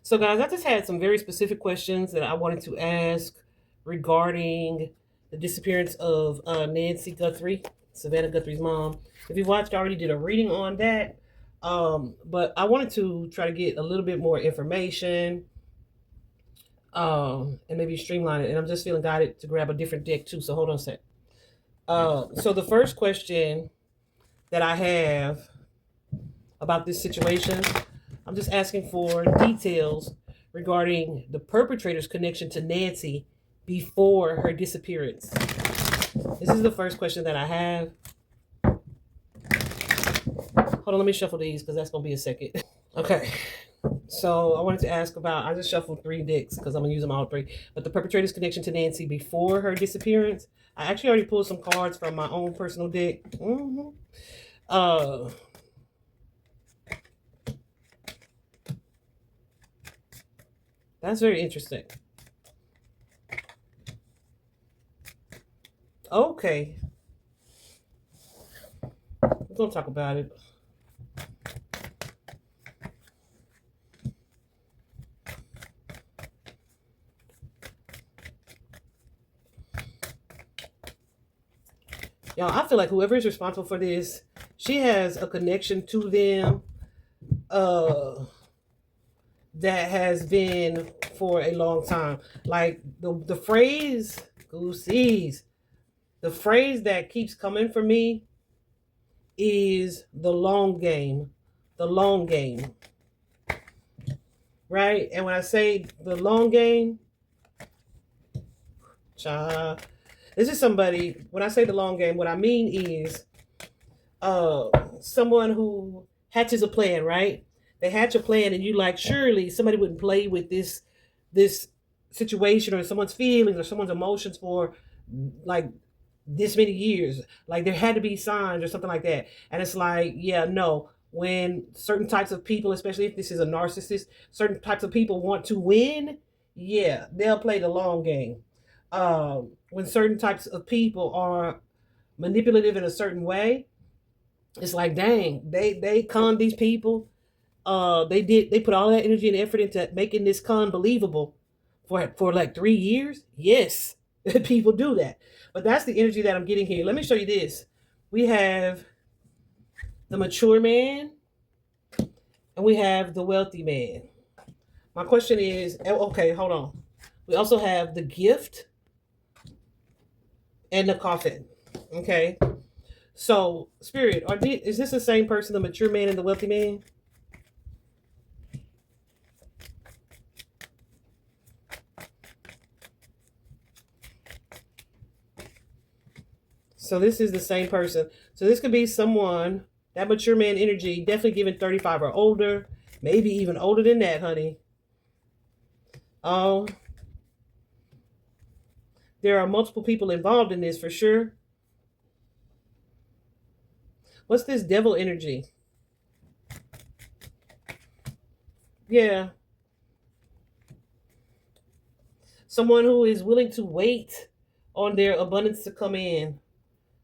So, guys, I just had some very specific questions that I wanted to ask regarding the disappearance of Nancy Guthrie, Savannah Guthrie's mom. If you watched, I already did a reading on that. But I wanted to try to get a little bit more information and maybe streamline it. And I'm just feeling guided to grab a different deck, too. So, hold on a sec. So, the first question that I have about this situation, I'm just asking for details regarding the perpetrator's connection to Nancy before her disappearance. This is the first question that I have. Hold on, let me shuffle these because that's going to be a second. Okay. So I wanted to ask about, I just shuffled three decks because I'm going to use them all three. But the perpetrator's connection to Nancy before her disappearance. I actually already pulled some cards from my own personal deck. Uh, that's very interesting. Okay. We're going to talk about it. Y'all, I feel like whoever is responsible for this, she has a connection to them that has been for a long time. Like the phrase, goosies, the phrase that keeps coming for me is the long game. The long game. Right? And when I say the long game, this is somebody, when I say the long game, what I mean is someone who hatches a plan, right? They hatch a plan and you like, surely somebody wouldn't play with this situation or someone's feelings or someone's emotions for like this many years. Like there had to be signs or something like that. And it's like, yeah, no. When certain types of people, especially if this is a narcissist, certain types of people want to win, yeah, they'll play the long game. When certain types of people are manipulative in a certain way, it's like, dang, they conned these people. They put all that energy and effort into making this con believable for like 3 years. Yes, people do that, but that's the energy that I'm getting here. Let me show you this. We have the mature man, and we have the wealthy man. My question is, okay, hold on. We also have the gift and the coffin. Okay, so spirit, is this the same person, the mature man and the wealthy man? So this is the same person. So this could be someone, that mature man energy, definitely given 35 or older, maybe even older than that, honey. Um, there are multiple people involved in this for sure. What's this devil energy? Yeah. Someone who is willing to wait on their abundance to come in.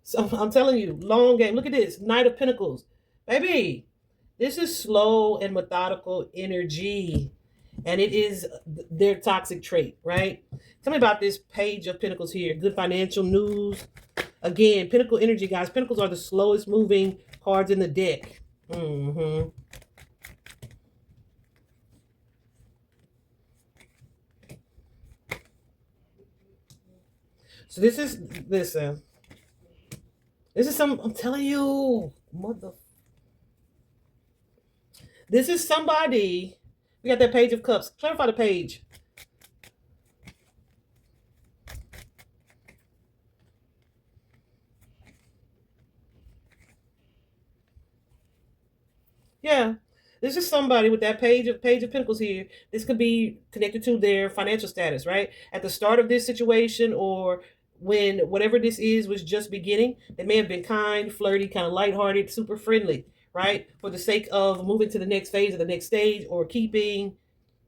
So I'm telling you, long game. Look at this. Knight of Pentacles. Baby, this is slow and methodical energy. And it is their toxic trait, right? Tell me about this Page of Pentacles here. Good financial news. Again, Pentacle energy, guys. Pentacles are the slowest moving cards in the deck. Mm-hmm. So this is, listen. This is some, I'm telling you, mother. This is somebody. We got that Page of Cups. Clarify the page. Yeah. This is somebody with that Page of Pentacles here. This could be connected to their financial status, right? At the start of this situation, or when whatever this is was just beginning, they may have been kind, flirty, kind of lighthearted, super friendly, right? For the sake of moving to the next phase or the next stage, or keeping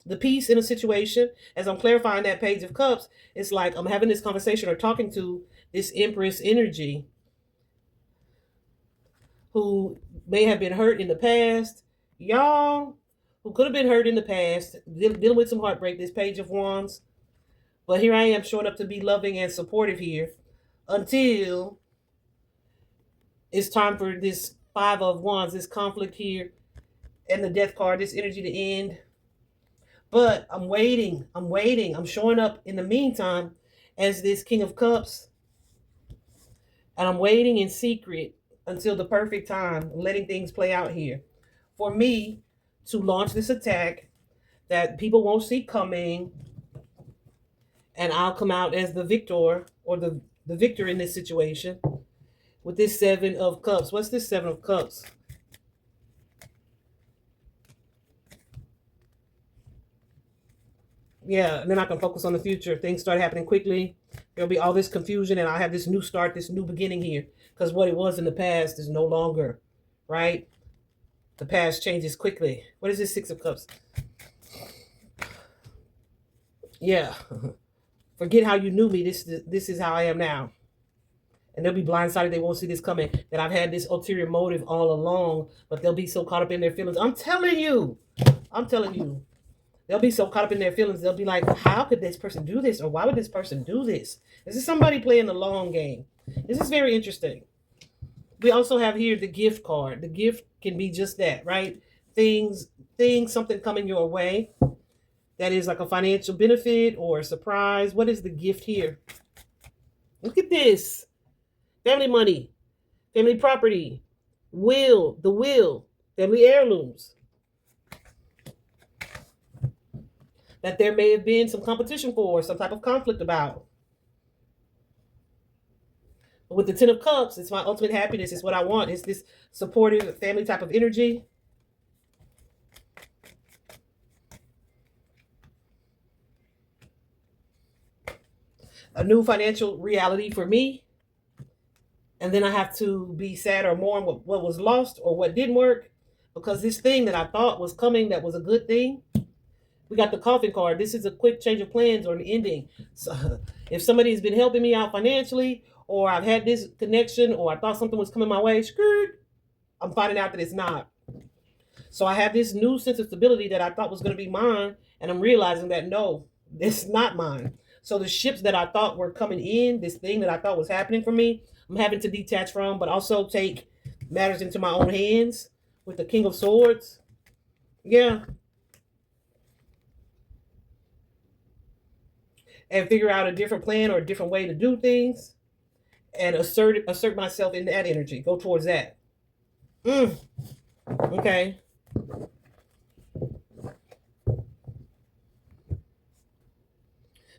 the peace in a situation. As I'm clarifying that Page of Cups, it's like I'm having this conversation or talking to this Empress energy who may have been hurt in the past, y'all, who could have been hurt in the past, dealing with some heartbreak, this Page of Wands. But here I am showing up to be loving and supportive here until it's time for this Five of Wands, this conflict here, and the Death card, this energy to end. But I'm waiting. I'm showing up in the meantime as this King of Cups. And I'm waiting in secret until the perfect time, letting things play out here. For me to launch this attack that people won't see coming, and I'll come out as the victor, or the victor in this situation with this Seven of Cups. What's this Seven of Cups? Yeah, and then I can focus on the future. Things start happening quickly. There'll be all this confusion, and I have this new start, this new beginning here. Because what it was in the past is no longer, right? The past changes quickly. What is this Six of Cups? Yeah. Forget how you knew me. This is how I am now. And they'll be blindsided. They won't see this coming. That I've had this ulterior motive all along, but they'll be so caught up in their feelings. I'm telling you. They'll be so caught up in their feelings. They'll be like, how could this person do this? Or why would this person do this? This is somebody playing the long game. This is very interesting. We also have here the gift card. The gift can be just that, right? Something coming your way that is like a financial benefit or a surprise. What is the gift here? Look at this. Family money, family property, the will, family heirlooms. That there may have been some competition for, some type of conflict about. But with the Ten of Cups, it's my ultimate happiness. It's what I want. It's this supportive family type of energy. A new financial reality for me. And then I have to be sad or mourn what was lost or what didn't work. Because this thing that I thought was coming, that was a good thing, we got the coffin card. This is a quick change of plans or an ending. So if somebody's been helping me out financially, or I've had this connection, or I thought something was coming my way, I'm finding out that it's not. So I have this new sense of stability that I thought was going to be mine, and I'm realizing that no, it's not mine. So the ships that I thought were coming in, this thing that I thought was happening for me, I'm having to detach from, but also take matters into my own hands with the King of Swords. Yeah. And figure out a different plan or a different way to do things, and assert myself in that energy. Go towards that. Okay.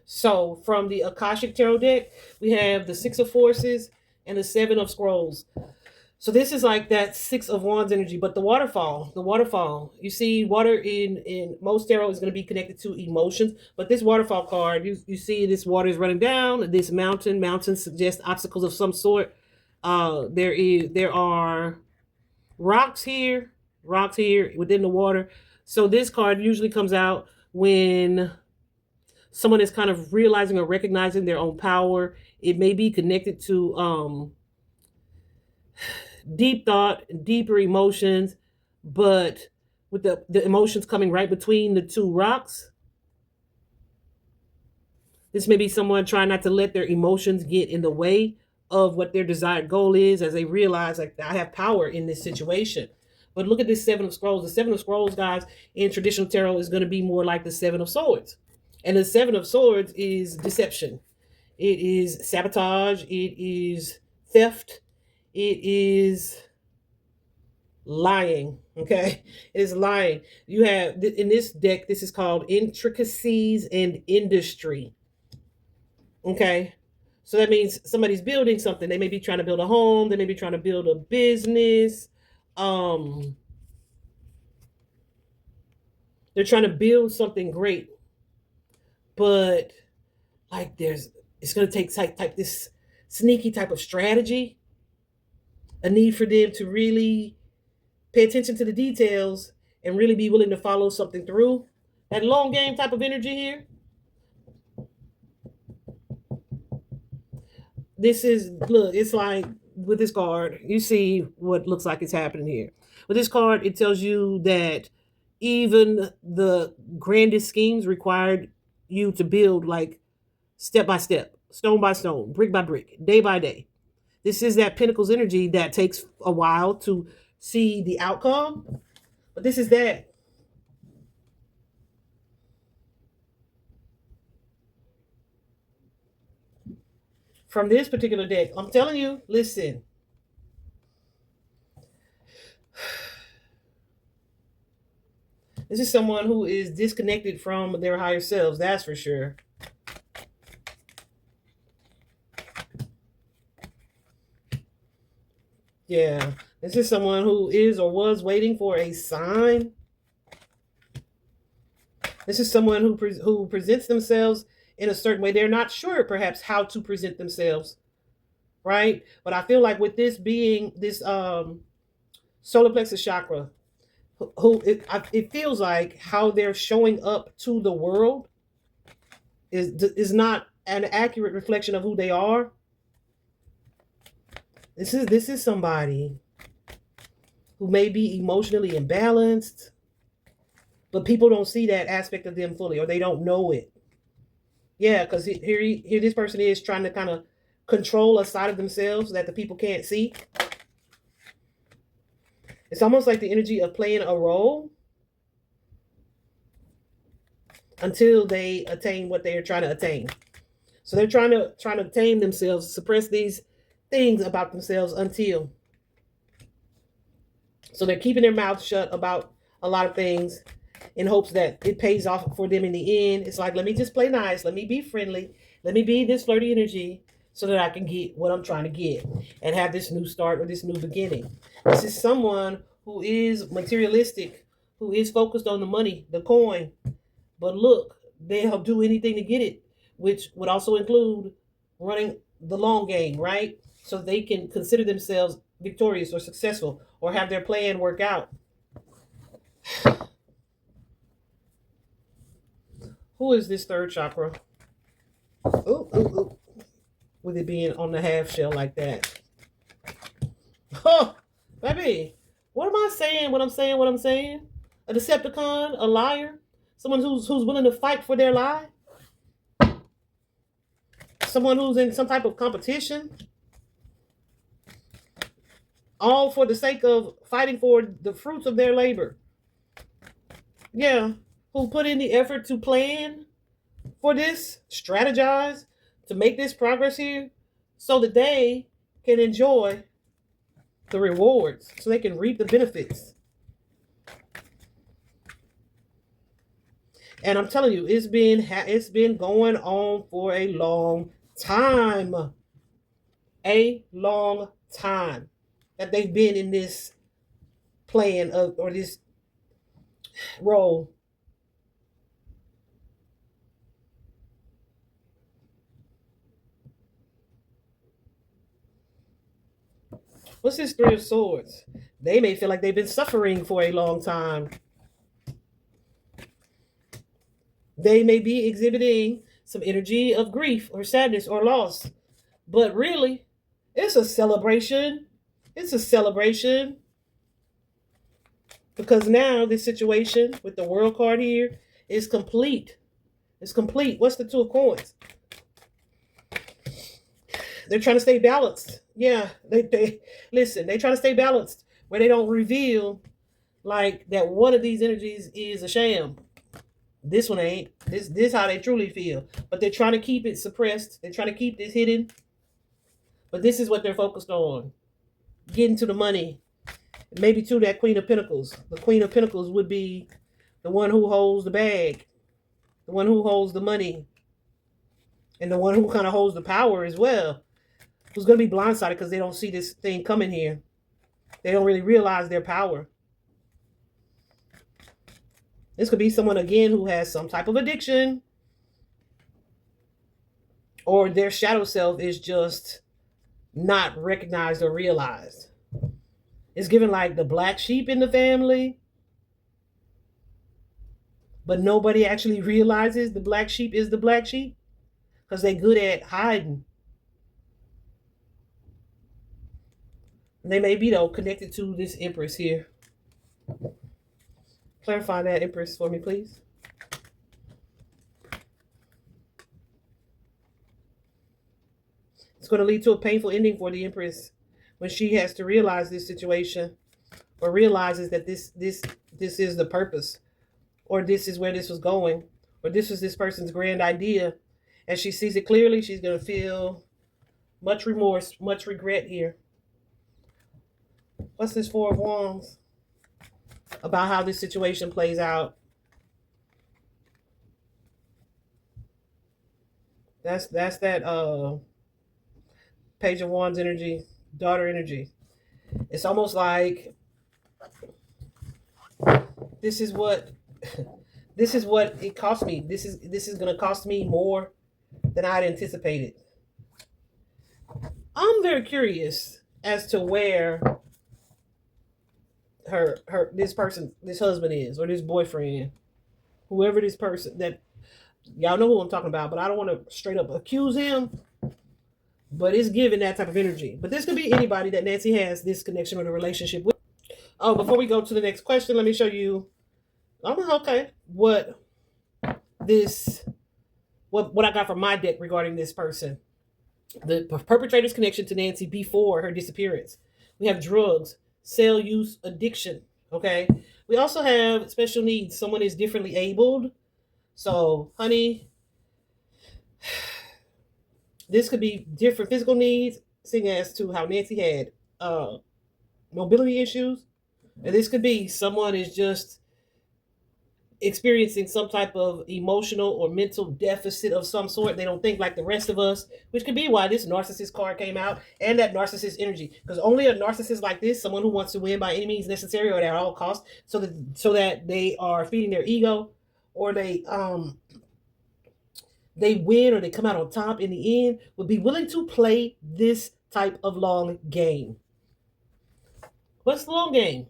So from the Akashic Tarot deck, we have the Six of Forces and the Seven of Scrolls. So this is like that Six of Wands energy, but the waterfall. You see, water in most tarot is going to be connected to emotions, but this waterfall card, you see this water is running down. This mountain suggests obstacles of some sort. There are rocks here within the water. So this card usually comes out when someone is kind of realizing or recognizing their own power. It may be connected to deep thought, deeper emotions, but with the emotions coming right between the two rocks. This may be someone trying not to let their emotions get in the way of what their desired goal is, as they realize, like, I have power in this situation. But look at this Seven of Scrolls. The Seven of Scrolls, guys, in traditional tarot is going to be more like the Seven of Swords. And the Seven of Swords is deception. It is sabotage. It is theft. It is lying. Okay, it is lying. You have in this deck, this is called intricacies and industry. Okay, so that means somebody's building something. They may be trying to build a home. They may be trying to build a business. They're trying to build something great, but like it's going to take type this sneaky type of strategy, a need for them to really pay attention to the details and really be willing to follow something through. That long game type of energy here. This is, look, it's like with this card, you see what looks like it's happening here. With this card, it tells you that even the grandest schemes required you to build like step by step, stone by stone, brick by brick, day by day. This is that Pentacles energy that takes a while to see the outcome, but this is that. From this particular deck, I'm telling you, listen. This is someone who is disconnected from their higher selves, that's for sure. Yeah, this is someone who is or was waiting for a sign. This is someone who presents themselves in a certain way. They're not sure, perhaps, how to present themselves, right? But I feel like with this being this solar plexus chakra, it feels like how they're showing up to the world is not an accurate reflection of who they are. This is somebody who may be emotionally imbalanced, but people don't see that aspect of them fully, or they don't know it. Yeah, because here this person is trying to kind of control a side of themselves that the people can't see. It's almost like the energy of playing a role until they attain what they are trying to attain. So they're trying to tame themselves, suppress these things about themselves until. So they're keeping their mouth shut about a lot of things in hopes that it pays off for them in the end. It's like, let me just play nice. Let me be friendly. Let me be this flirty energy so that I can get what I'm trying to get and have this new start or this new beginning. This is someone who is materialistic, who is focused on the money, the coin. But look, they'll do anything to get it, which would also include running the long game, right? So they can consider themselves victorious or successful or have their plan work out. Who is this third chakra? Ooh, ooh, ooh. With it being on the half shell like that. Oh, baby, what am I saying? What I'm saying? What I'm saying? A Decepticon, a liar, someone who's willing to fight for their lie, someone who's in some type of competition, all for the sake of fighting for the fruits of their labor. Yeah, who put in the effort to plan for this, strategize to make this progress here so that they can enjoy the rewards, so they can reap the benefits. And I'm telling you, it's been going on for a long time. A long time that they've been in this plan of or this role. What's this Three of Swords? They may feel like they've been suffering for a long time. They may be exhibiting some energy of grief or sadness or loss. But really, it's a celebration. It's a celebration. Because now this situation with the World card here is complete. It's complete. What's the Two of Coins? They're trying to stay balanced. Yeah, they listen, they try to stay balanced where they don't reveal like that one of these energies is a sham. This one ain't. This how they truly feel. But they're trying to keep it suppressed. They're trying to keep this hidden. But this is what they're focused on. Getting to the money. Maybe to that Queen of Pentacles. The Queen of Pentacles would be the one who holds the bag. The one who holds the money. And the one who kind of holds the power as well. Who's going to be blindsided because they don't see this thing coming here. They don't really realize their power. This could be someone, again, who has some type of addiction. Or their shadow self is just not recognized or realized. It's given like the black sheep in the family. But nobody actually realizes the black sheep is the black sheep. Because they're good at hiding. And they may be, though, connected to this Empress here. Clarify that, Empress, for me, please. It's going to lead to a painful ending for the Empress when she has to realize this situation, or realizes that this is the purpose, or this is where this was going, or this was this person's grand idea. As she sees it clearly, she's going to feel much remorse, much regret here. What's this Four of Wands about how this situation plays out? That's that Page of Wands energy, daughter energy. It's almost like this is what this is what it cost me. This is going to cost me more than I'd anticipated. I'm very curious as to where this person, this husband is, or this boyfriend, whoever this person that y'all know who I'm talking about, but I don't want to straight up accuse him. But it's giving that type of energy. But this could be anybody that Nancy has this connection or the relationship with. Oh, before we go to the next question, let me show you. Okay, what I got from my deck regarding this person. The perpetrator's connection to Nancy before her disappearance. We have drugs, cell use, addiction. Okay. We also have special needs. Someone is differently abled. So, honey, this could be different physical needs, seeing as to how Nancy had mobility issues. And this could be someone is just experiencing some type of emotional or mental deficit of some sort. They don't think like the rest of us, which could be why this narcissist card came out, and that narcissist energy. Because only a narcissist like this, someone who wants to win by any means necessary or at all costs, so that they are feeding their ego, or they win, or they come out on top in the end, would be willing to play this type of long game. What's the long game?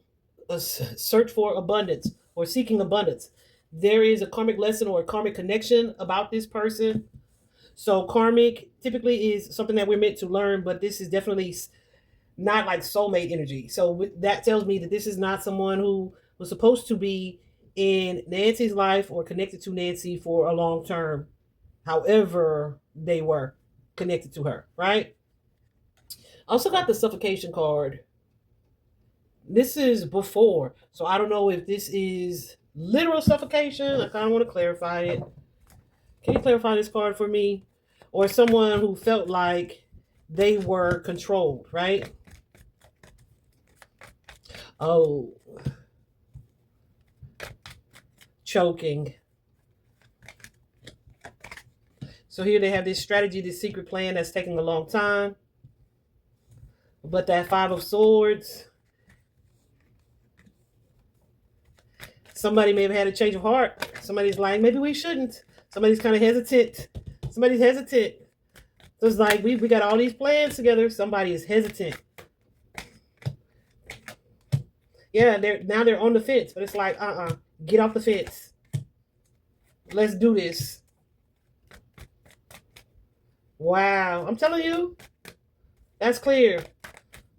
A search for abundance, or seeking abundance. There is a karmic lesson or a karmic connection about this person. So karmic typically is something that we're meant to learn, but this is definitely not like soulmate energy. So that tells me that this is not someone who was supposed to be in Nancy's life or connected to Nancy for a long term. However, they were connected to her, right? Also got the suffocation card. This is before, so I don't know if this is literal suffocation. I kind of want to clarify it. Can you clarify this card for me? Or someone who felt like they were controlled, right? Oh, choking. So here they have this strategy, this secret plan that's taking a long time. But that Five of Swords, somebody may have had a change of heart. Somebody's like, maybe we shouldn't. Somebody's kind of hesitant. Somebody's hesitant. So it's like, we got all these plans together. Somebody is hesitant. Yeah, they're on the fence. But it's like, get off the fence. Let's do this. Wow. I'm telling you, that's clear.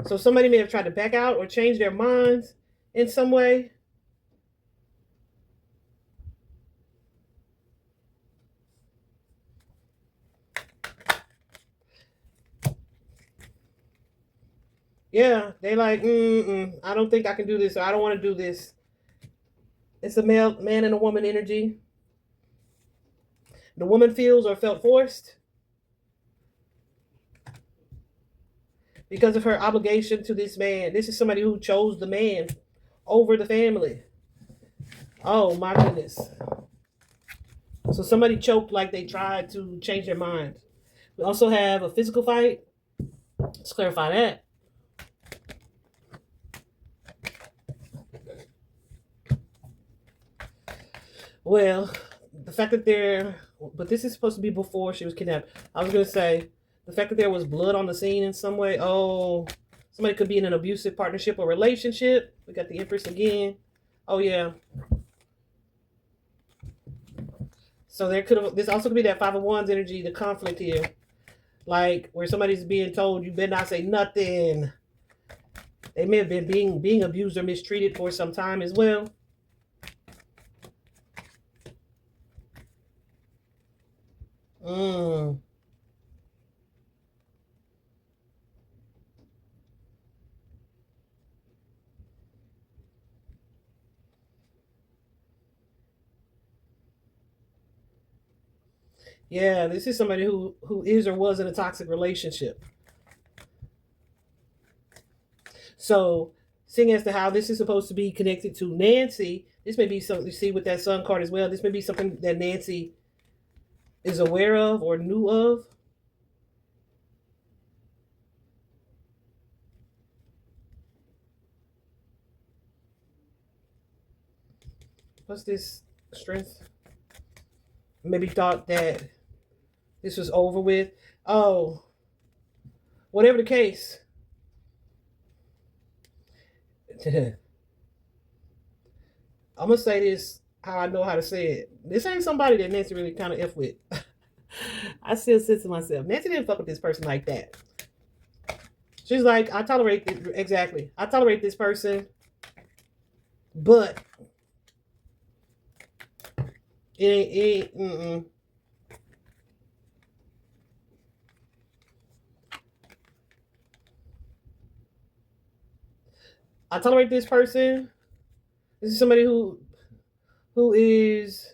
So somebody may have tried to back out or change their minds in some way. Yeah, they like, I don't think I can do this, or I don't want to do this. It's a man and a woman energy. The woman feels or felt forced because of her obligation to this man. This is somebody who chose the man over the family. Oh my goodness. So somebody choked like they tried to change their mind. We also have a physical fight. Let's clarify that. Well, the fact that but this is supposed to be before she was kidnapped. I was going to say, the fact that there was blood on the scene in some way. Oh, somebody could be in an abusive partnership or relationship. We got the Empress again. Oh, yeah. So this also could be that Five of Wands energy, the conflict here. Like, where somebody's being told, you better not say nothing. They may have been being abused or mistreated for some time as well. Mm. Yeah, this is somebody who is or was in a toxic relationship. So, seeing as to how this is supposed to be connected to Nancy, this may be something you see with that Sun card as well. This may be something that Nancy is aware of or knew of. What's this strength? Maybe thought that this was over with. Oh, whatever the case. I'm gonna say this how I know how to say it. This ain't somebody that Nancy really kind of f with. I still said to myself, Nancy didn't fuck with this person like that. She's like, I tolerate this, exactly. I tolerate this person, but it ain't. I tolerate this person. This is somebody who is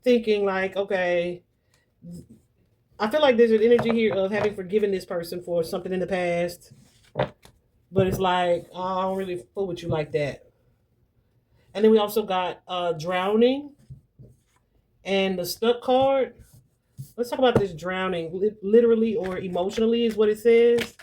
thinking like, okay, I feel like there's an energy here of having forgiven this person for something in the past, but it's like, oh, I don't really fool with you like that. And then we also got drowning and the stuck card. Let's talk about this drowning, literally or emotionally, is what it says.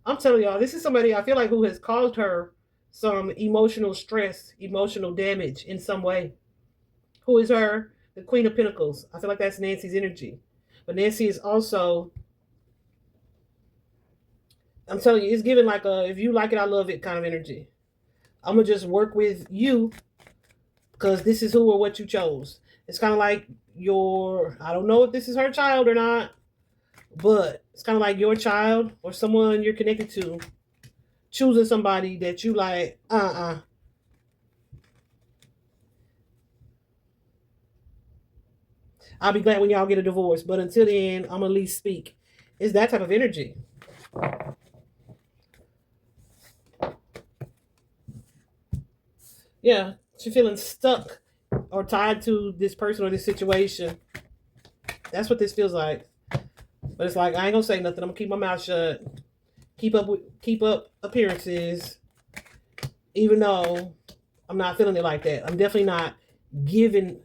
I'm telling y'all, this is somebody I feel like who has caused her some emotional stress, emotional damage in some way. Who is her? The Queen of Pentacles. I feel like that's Nancy's energy. But Nancy is also, I'm telling you, it's giving like a if you like it, I love it kind of energy. I'm gonna just work with you because this is who or what you chose. It's kind of like your, I don't know if this is her child or not, but it's kind of like your child or someone you're connected to choosing somebody that you like, I'll be glad when y'all get a divorce, but until then, I'm gonna at least speak. It's that type of energy. Yeah, she's feeling stuck or tied to this person or this situation. That's what this feels like. But it's like I ain't gonna say nothing. I'm gonna keep my mouth shut. Keep up appearances, even though I'm not feeling it like that. I'm definitely not giving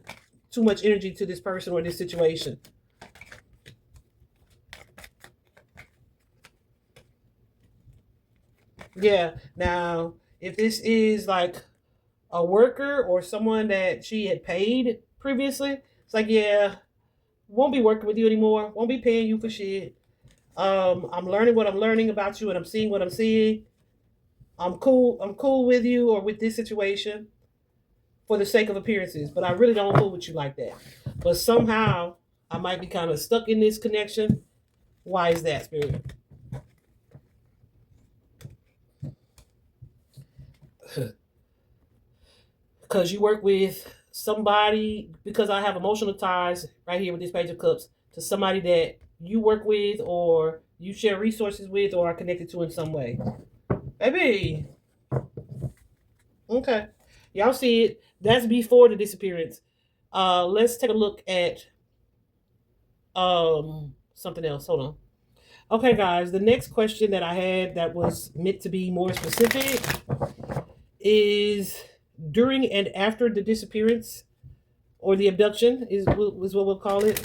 too much energy to this person or this situation. Yeah. Now, if this is like a worker or someone that she had paid previously, it's like, yeah, won't be working with you anymore. Won't be paying you for shit. I'm learning what I'm learning about you, and I'm seeing what I'm seeing. I'm cool. I'm cool with you or with this situation for the sake of appearances, but I really don't fool with you like that. But somehow I might be kind of stuck in this connection. Why is that, Spirit? Because you work with somebody, because I have emotional ties right here with this Page of Cups to somebody that you work with or you share resources with or are connected to in some way. Baby. Okay. Y'all see it. That's before the disappearance. Let's take a look at something else. Hold on. Okay, guys, the next question that I had that was meant to be more specific is during and after the disappearance or the abduction is what we'll call it,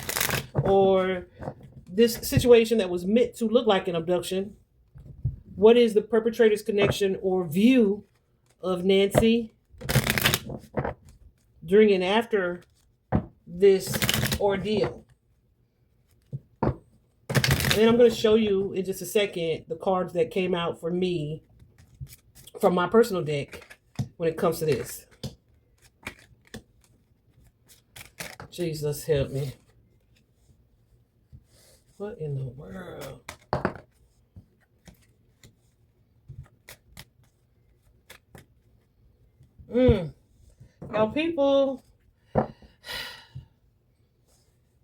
or this situation that was meant to look like an abduction. What is the perpetrator's connection or view of Nancy during and after this ordeal? And then I'm going to show you in just a second the cards that came out for me from my personal deck when it comes to this. Jesus help me. What in the world? Now, people,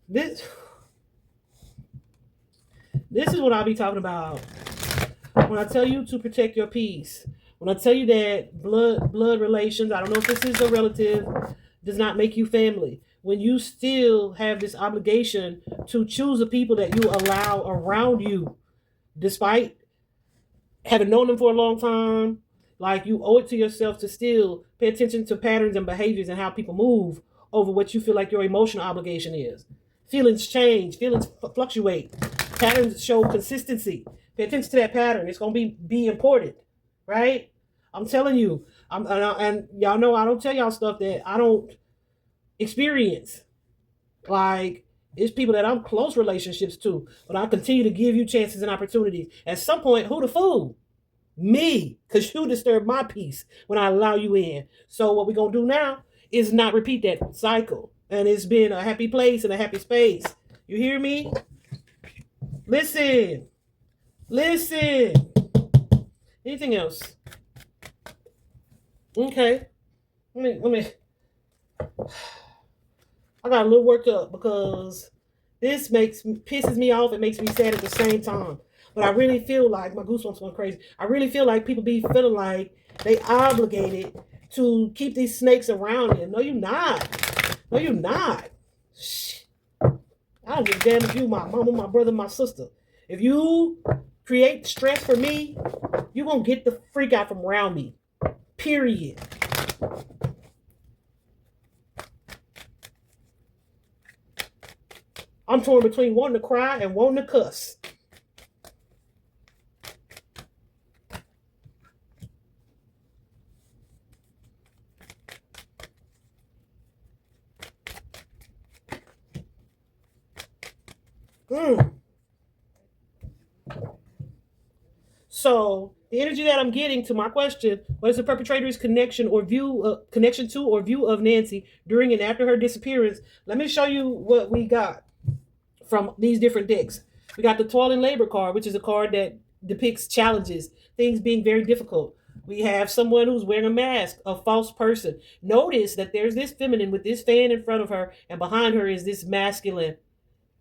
this is what I'll be talking about when I tell you to protect your peace. When I tell you that blood relations, I don't know if this is a relative, does not make you family. When you still have this obligation to choose the people that you allow around you, despite having known them for a long time, like you owe it to yourself to still pay attention to patterns and behaviors and how people move over what you feel like your emotional obligation is. Feelings change, feelings fluctuate. Patterns show consistency. Pay attention to that pattern. It's going to be important, right? I'm telling you. And y'all know I don't tell y'all stuff that I don't experience. Like, it's people that I'm close relationships to, but I continue to give you chances and opportunities. At some point, who the fool? Me, because you disturb my peace when I allow you in. So what we're going to do now is not repeat that cycle. And it's been a happy place and a happy space. You hear me? Listen. Anything else? Okay. Let me. I got a little worked up because this pisses me off. It makes me sad at the same time. But I really feel like my goosebumps going crazy. I really feel like people be feeling like they obligated to keep these snakes around them. No, you're not. No, you're not. Shh. I don't give a damn if you, my mama, my brother, my sister. If you create stress for me, you're going to get the freak out from around me. Period. I'm torn between wanting to cry and wanting to cuss. So the energy that I'm getting to my question, what is the perpetrator's connection to or view of Nancy during and after her disappearance? Let me show you what we got from these different decks. We got the Toil and Labor card, which is a card that depicts challenges, things being very difficult. We have someone who's wearing a mask, a false person. Notice that there's this feminine with this fan in front of her, and behind her is this masculine,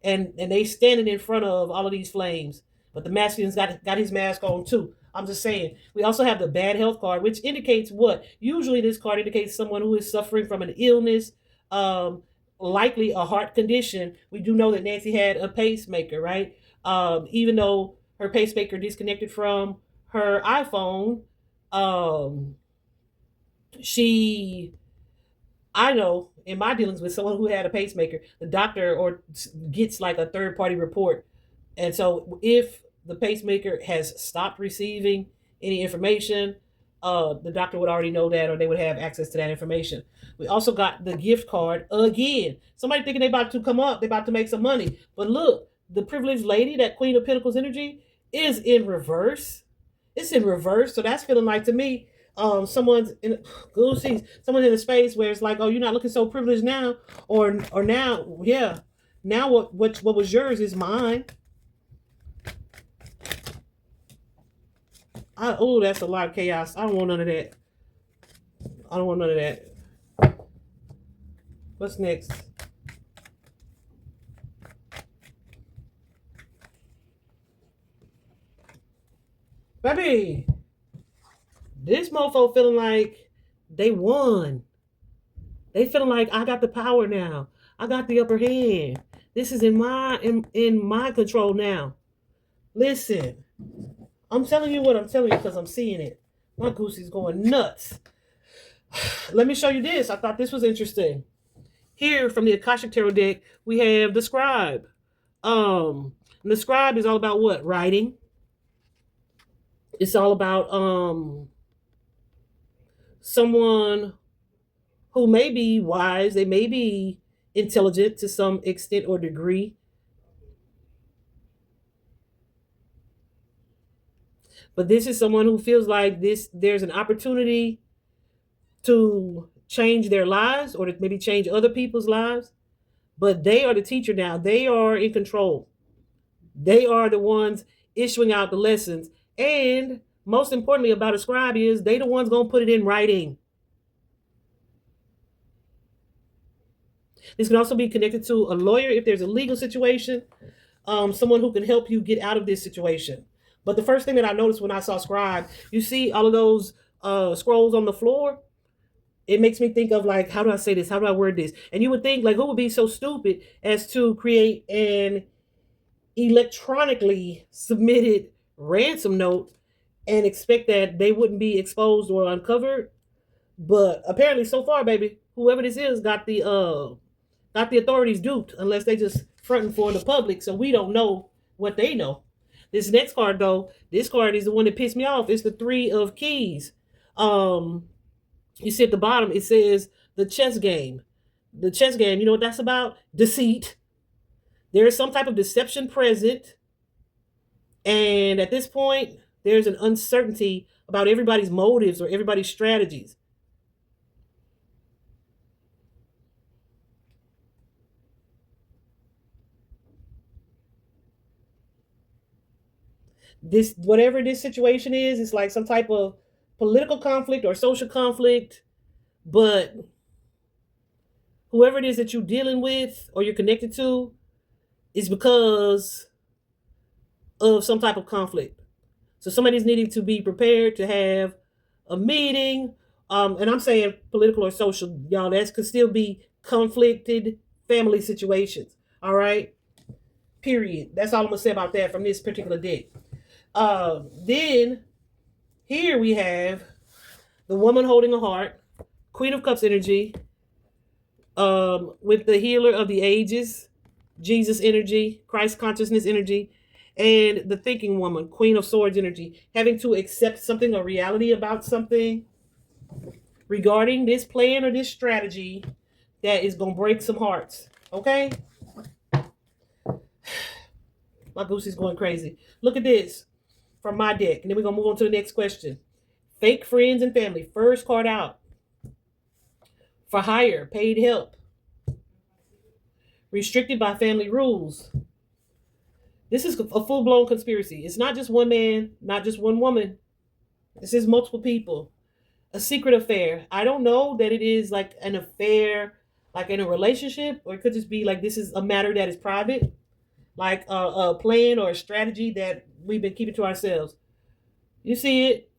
and they standing in front of all of these flames. But the masculine's got his mask on too. I'm just saying. We also have the bad health card, which indicates what? Usually this card indicates someone who is suffering from an illness, likely a heart condition. We do know that Nancy had a pacemaker, right? Even though her pacemaker disconnected from her iPhone, I know in my dealings with someone who had a pacemaker, the doctor or gets like a third party report. And so if the pacemaker has stopped receiving any information, the doctor would already know that, or they would have access to that information. We also got the gift card again. Somebody thinking they about to come up, they about to make some money. But look, the privileged lady, that Queen of Pentacles energy, is in reverse. It's in reverse. So that's feeling like to me, someone's in someone's in a space where it's like, oh, you're not looking so privileged now, or now, yeah. Now what was yours is mine. Oh, that's a lot of chaos. I don't want none of that. I don't want none of that. What's next? Baby, this mofo feeling like they won. They feeling like I got the power now. I got the upper hand. This is in my control now. Listen. I'm telling you what I'm telling you because I'm seeing it. My goosey's going nuts. Let me show you this. I thought this was interesting. Here from the Akashic Tarot deck, we have the Scribe. And the Scribe is all about what? Writing. It's all about someone who may be wise. They may be intelligent to some extent or degree. But this is someone who feels like there's an opportunity to change their lives or to maybe change other people's lives. But they are the teacher now. They are in control. They are the ones issuing out the lessons. And most importantly about a scribe is they the ones gonna put it in writing. This can also be connected to a lawyer if there's a legal situation, someone who can help you get out of this situation. But the first thing that I noticed when I saw scribe, you see all of those scrolls on the floor. It makes me think of like, how do I say this? How do I word this? And you would think like, who would be so stupid as to create an electronically submitted ransom note and expect that they wouldn't be exposed or uncovered? But apparently, so far, baby, whoever this is got the authorities duped, unless they just fronting for the public, so we don't know what they know. This next card, though, this card is the one that pissed me off. It's the Three of Keys. Um, you see at the bottom, it says the chess game. The chess game, you know what that's about? Deceit. There is some type of deception present, and at this point, there's an uncertainty about everybody's motives or everybody's strategies. This whatever this situation is, it's like some type of political conflict or social conflict, but whoever it is that you're dealing with or you're connected to is because of some type of conflict. So somebody's needing to be prepared to have a meeting, and I'm saying political or social, y'all, that could still be conflicted family situations. All right, period. That's all I'm gonna say about that from this particular deck. Then here we have the woman holding a heart, Queen of Cups energy, with the healer of the ages, Jesus energy, Christ consciousness energy, and the thinking woman, Queen of Swords energy, having to accept something, a reality about something regarding this plan or this strategy that is going to break some hearts. Okay? My goose is going crazy. Look at this from my deck, and then we're going to move on to the next question. Fake friends and family. First card out. For hire, paid help. Restricted by family rules. This is a full blown conspiracy. It's not just one man, not just one woman. This is multiple people. A secret affair. I don't know that it is like an affair, like in a relationship, or it could just be like this is a matter that is private, like a plan or a strategy that we've been keeping to ourselves. You see it?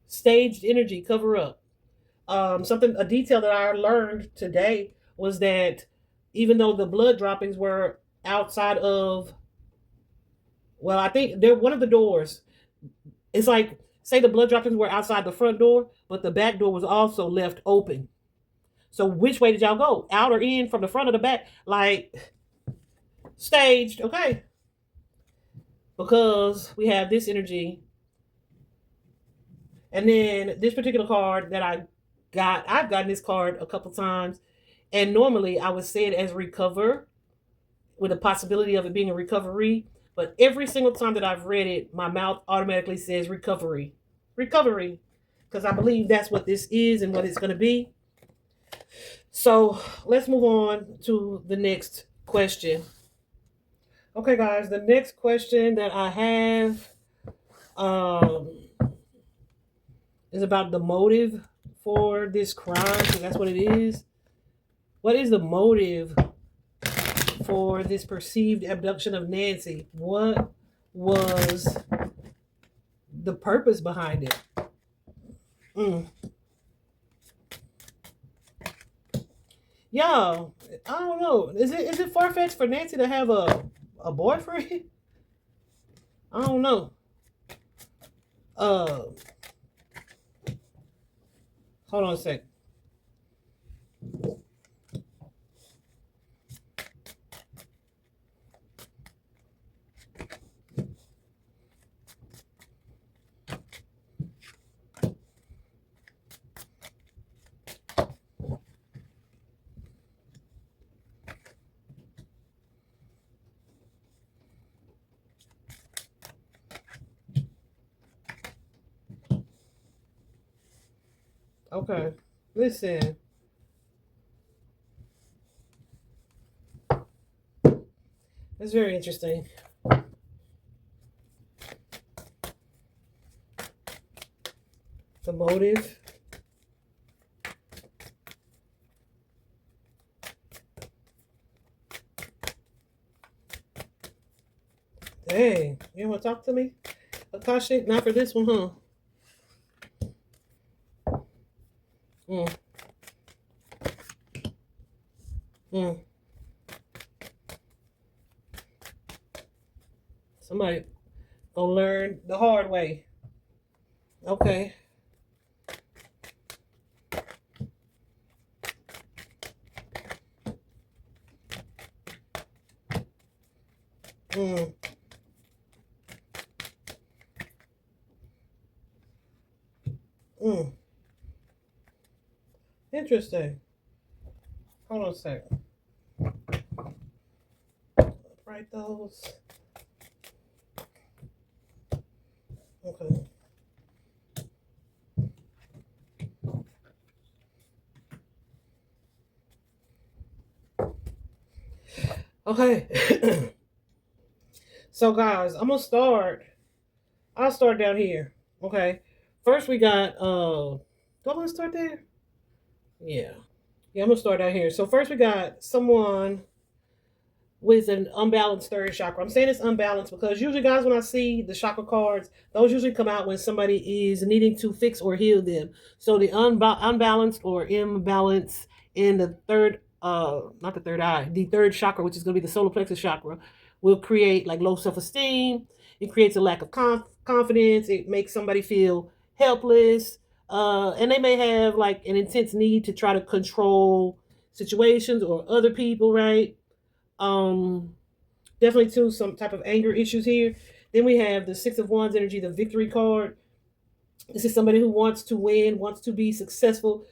Staged energy, cover up. A detail that I learned today was that even though the blood droppings were outside of, well, I think they're one of the doors. It's like, say the blood droppings were outside the front door, but the back door was also left open. So which way did y'all go? Out or in, from the front or the back? Like, staged, okay. Because we have this energy. And then this particular card that I've gotten this card a couple times. And normally I would say it as recover, with the possibility of it being a recovery. But every single time that I've read it, my mouth automatically says recovery. Recovery. Because I believe that's what this is and what it's going to be. So let's move on to the next question. Okay, guys, the next question that I have is about the motive for this crime. So that's what it is. What is the motive for this perceived abduction of Nancy? What was the purpose behind it? Y'all, I don't know. Is it far fetched for Nancy to have a boyfriend? I don't know. Uh, Hold on a sec. Okay. Listen. That's very interesting. The motive. Dang. You want to talk to me? Akashi? Not for this one, huh? Mm, mm. Somebody gonna learn the hard way. Okay. Mm, mm. Interesting. Hold on a second. Write those. Okay. Okay. So guys, I'll start down here. Okay. First we got do I want to start there? Yeah. Yeah, I'm gonna start down here. So first we got someone with an unbalanced third chakra. I'm saying it's unbalanced because usually, guys, when I see the chakra cards, those usually come out when somebody is needing to fix or heal them. So the unbalanced or imbalance in the third, not the third eye, the third chakra, which is going to be the solar plexus chakra, will create like low self esteem. It creates a lack of confidence. It makes somebody feel helpless. And they may have like an intense need to try to control situations or other people, right? Um, Definitely too some type of anger issues here. Then we have the Six of Wands energy, the Victory card. This is somebody who wants to win, wants to be successful,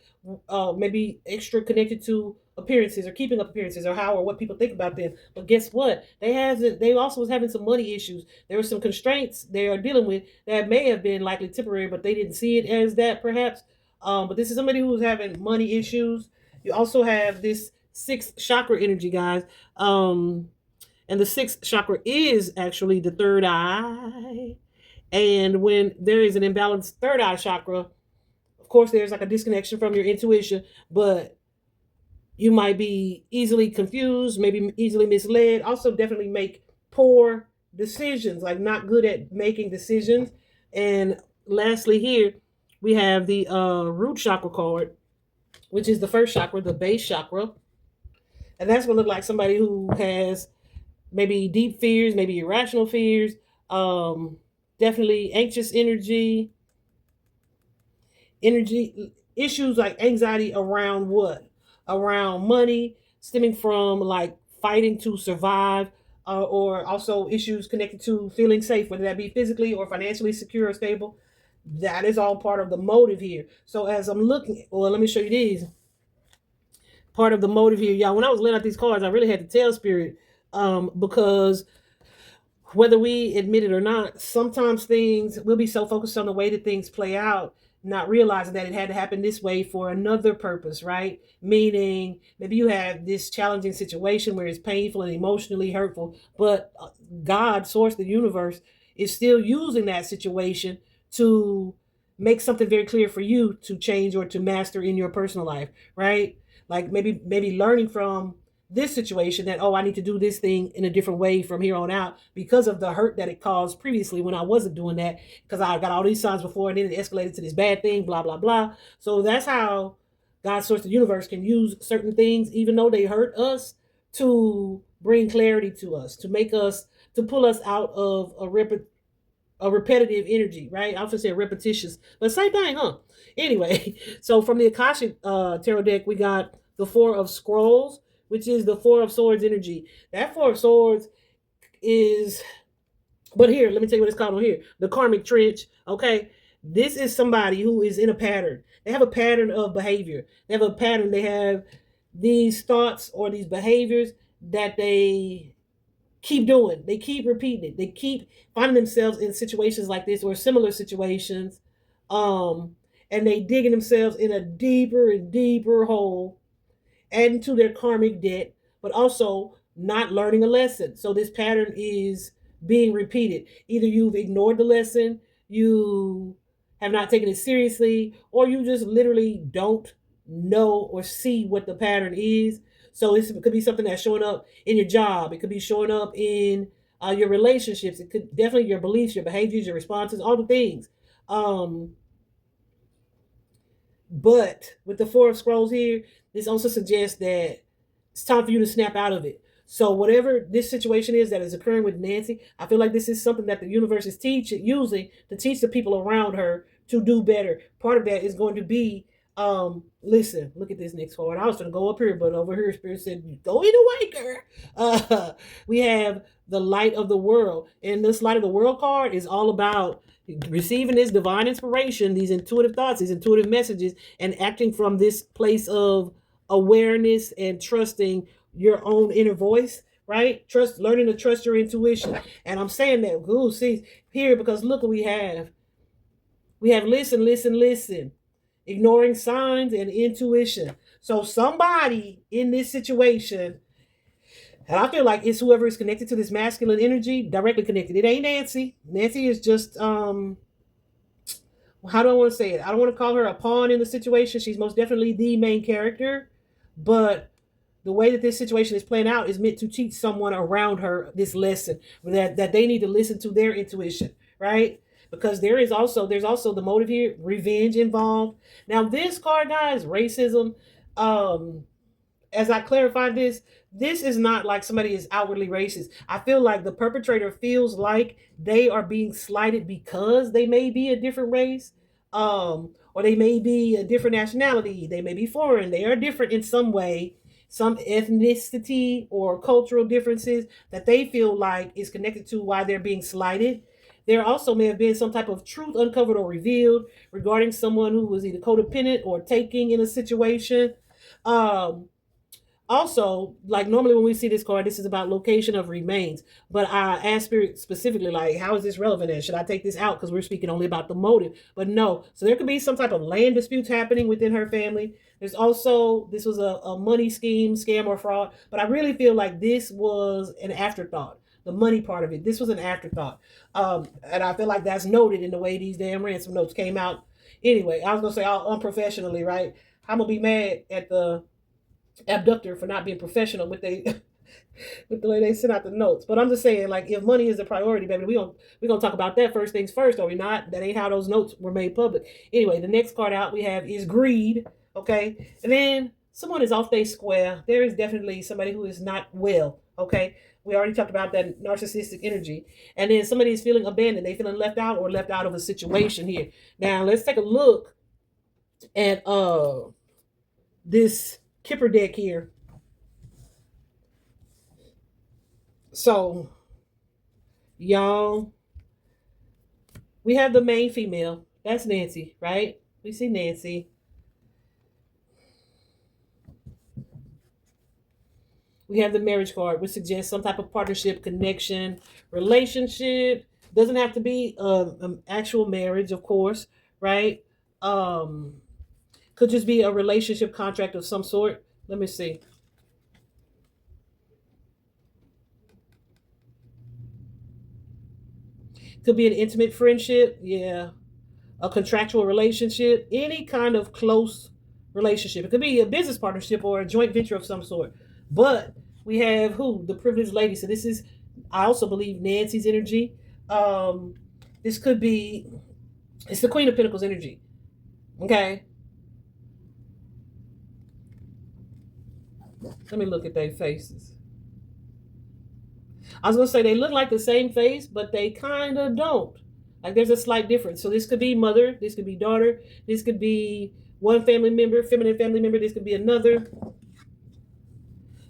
maybe extra connected to appearances or keeping up appearances or how or what people think about them. But guess what? They also was having some money issues. There were some constraints they are dealing with that may have been likely temporary, but they didn't see it as that perhaps. But this is somebody who's having money issues. You also have this sixth chakra energy, guys. And the sixth chakra is actually the third eye. And when there is an imbalanced third eye chakra, of course, there's like a disconnection from your intuition, but you might be easily confused, maybe easily misled. Also, definitely make poor decisions, like not good at making decisions. And lastly, here we have the root chakra card, which is the first chakra, the base chakra. And that's going to look like somebody who has maybe deep fears, maybe irrational fears, um, definitely anxious energy issues like anxiety around what? Around money, stemming from like fighting to survive, or also issues connected to feeling safe, whether that be physically or financially secure or stable. That is all part of the motive here. So as I'm looking, well, let me show you these. Part of the motive here, y'all. When I was laying out these cards, I really had to tell Spirit, because whether we admit it or not, sometimes things we'll be so focused on the way that things play out, not realizing that it had to happen this way for another purpose, right? Meaning, maybe you have this challenging situation where it's painful and emotionally hurtful, but God, source, the universe, is still using that situation to make something very clear for you to change or to master in your personal life, right? Like maybe learning from this situation that, oh, I need to do this thing in a different way from here on out because of the hurt that it caused previously when I wasn't doing that, because I got all these signs before and then it escalated to this bad thing, blah blah blah. So that's how God, source, the universe can use certain things even though they hurt us to bring clarity to us, to make us, to pull us out of a repetitive energy, right? I often say repetitious, but same thing, huh? Anyway, so from the Akashic tarot deck, we got the Four of Scrolls, which is the Four of Swords energy. That Four of Swords is, but here, let me tell you what it's called on here, the karmic trench. Okay, this is somebody who is in a pattern. They have a pattern of behavior. They have a pattern. They have these thoughts or these behaviors that they keep doing. They keep repeating it. They keep finding themselves in situations like this or similar situations. Um, and they digging themselves in a deeper and deeper hole, adding to their karmic debt, but also not learning a lesson. So this pattern is being repeated. Either you've ignored the lesson, you have not taken it seriously, or you just literally don't know or see what the pattern is. So this could be something that's showing up in your job. It could be showing up in your relationships. It could definitely your beliefs, your behaviors, your responses, all the things. Um, but with the Four of Scrolls here, this also suggests that it's time for you to snap out of it. So whatever this situation is that is occurring with Nancy, I feel like this is something that the universe is using to teach the people around her to do better. Part of that is going to be, listen, look at this next card. I was going to go up here, but over here, Spirit said, go either way, girl. We have the light of the world. And this light of the world card is all about receiving this divine inspiration, these intuitive thoughts, these intuitive messages, and acting from this place of awareness and trusting your own inner voice, right? Learning to trust your intuition. And I'm saying that, ooh, see here, because look what we have. We have listen, listen, listen, ignoring signs and intuition. So somebody in this situation, and I feel like it's whoever is connected to this masculine energy, directly connected. It ain't Nancy. Nancy is just how do I want to say it? I don't want to call her a pawn in the situation. She's most definitely the main character, but the way that this situation is playing out is meant to teach someone around her this lesson that they need to listen to their intuition, right? Because there's also the motive here, revenge involved. Now this card, guys, racism. As I clarified this is not like somebody is outwardly racist. I feel like the perpetrator feels like they are being slighted because they may be a different race, or they may be a different nationality. They may be foreign. They are different in some way, some ethnicity or cultural differences that they feel like is connected to why they're being slighted. There also may have been some type of truth uncovered or revealed regarding someone who was either codependent or taking in a situation. Um, Also, like normally when we see this card, this is about location of remains. But I asked Spirit specifically, like, how is this relevant? And should I take this out because we're speaking only about the motive? But no. So there could be some type of land disputes happening within her family. There's also this was a money scheme, scam, or fraud. But I really feel like this was an afterthought. The money part of it. This was an afterthought. And I feel like that's noted in the way these damn ransom notes came out. Anyway, I was gonna say all unprofessionally, right? I'm gonna be mad at the abductor for not being professional with they with the way they sent out the notes. But I'm just saying, like, if money is the priority, baby, we gonna talk about that first things first, are we not? That ain't how those notes were made public. Anyway, the next card out we have is greed. Okay, and then someone is off their square. There is definitely somebody who is not well. Okay, we already talked about that narcissistic energy, and then somebody is feeling abandoned. They feeling left out or left out of a situation here. Now let's take a look at this Kipper deck here. So, y'all, we have the main female. That's Nancy, right? We see Nancy. We have the marriage card, which suggests some type of partnership, connection, relationship. Doesn't have to be an actual marriage, of course, right? Um, could just be a relationship contract of some sort. Let me see. Could be an intimate friendship, yeah, a contractual relationship, any kind of close relationship. It could be a business partnership or a joint venture of some sort. But we have who? The privileged lady. So this is, I also believe, Nancy's energy. Um, this could be, it's the Queen of Pentacles energy. Okay. Let me look at their faces. I was going to say they look like the same face, but they kind of don't. Like there's a slight difference. So this could be mother, this could be daughter, this could be one family member, feminine family member, this could be another.